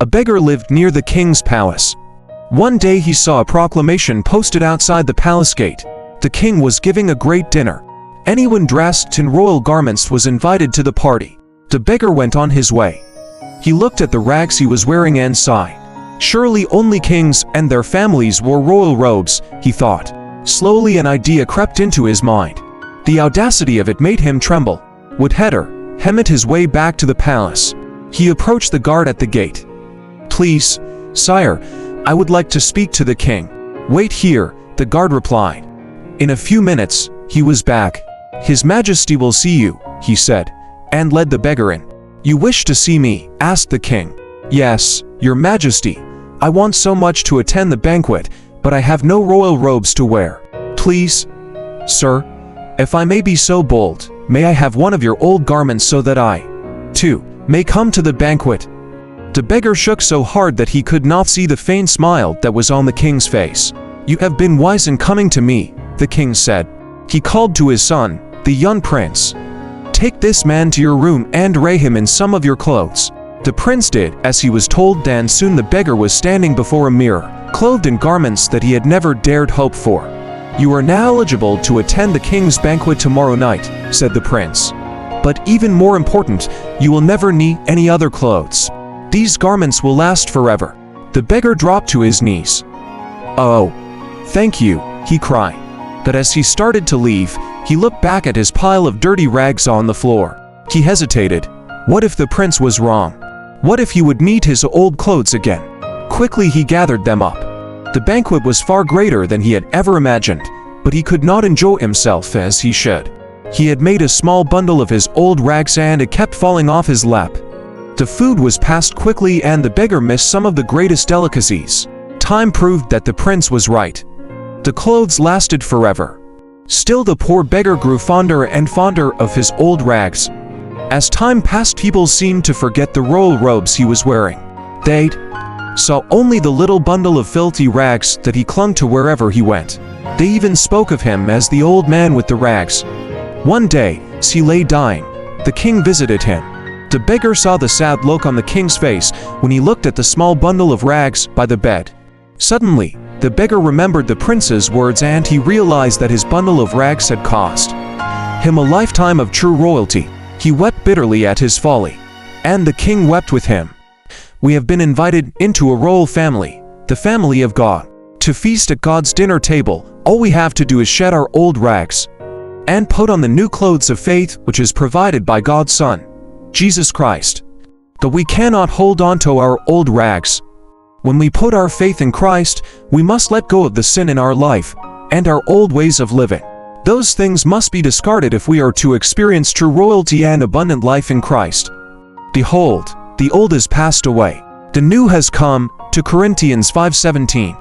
A beggar lived near the king's palace. One day he saw a proclamation posted outside the palace gate. The king was giving a great dinner. Anyone dressed in royal garments was invited to the party. The beggar went on his way. He looked at the rags he was wearing and sighed. Surely only kings and their families wore royal robes, he thought. Slowly an idea crept into his mind. The audacity of it made him tremble. Would Hemmet his way back to the palace. He approached the guard at the gate. "Please, sire, I would like to speak to the king." "Wait here," the guard replied. In a few minutes, he was back. "His Majesty will see you," he said, and led the beggar in. "You wish to see me?" asked the king. "Yes, your Majesty. I want so much to attend the banquet, but I have no royal robes to wear. Please, sir, if I may be so bold, may I have one of your old garments so that I, too, may come to the banquet?" The beggar shook so hard that he could not see the faint smile that was on the king's face. "You have been wise in coming to me," the king said. He called to his son, the young prince. "Take this man to your room and array him in some of your clothes." The prince did as he was told, and soon the beggar was standing before a mirror, clothed in garments that he had never dared hope for. "You are now eligible to attend the king's banquet tomorrow night," said the prince. "But even more important, you will never need any other clothes. These garments will last forever." The beggar dropped to his knees. "Oh, thank you," he cried. But as he started to leave, he looked back at his pile of dirty rags on the floor. He hesitated. What if the prince was wrong? What if he would need his old clothes again? Quickly he gathered them up. The banquet was far greater than he had ever imagined, but he could not enjoy himself as he should. He had made a small bundle of his old rags and it kept falling off his lap. The food was passed quickly and the beggar missed some of the greatest delicacies. Time proved that the prince was right. The clothes lasted forever. Still the poor beggar grew fonder and fonder of his old rags. As time passed, people seemed to forget the royal robes he was wearing. They saw only the little bundle of filthy rags that he clung to wherever he went. They even spoke of him as the old man with the rags. One day, as he lay dying, the king visited him. The beggar saw the sad look on the king's face when he looked at the small bundle of rags by the bed. Suddenly, the beggar remembered the prince's words and he realized that his bundle of rags had cost him a lifetime of true royalty. He wept bitterly at his folly. And the king wept with him. We have been invited into a royal family, the family of God. To feast at God's dinner table, all we have to do is shed our old rags and put on the new clothes of faith which is provided by God's Son, Jesus Christ. But we cannot hold on to our old rags. When we put our faith in Christ, we must let go of the sin in our life and our old ways of living. Those things must be discarded if we are to experience true royalty and abundant life in Christ. Behold, the old has passed away. The new has come, 2 Corinthians 5:17.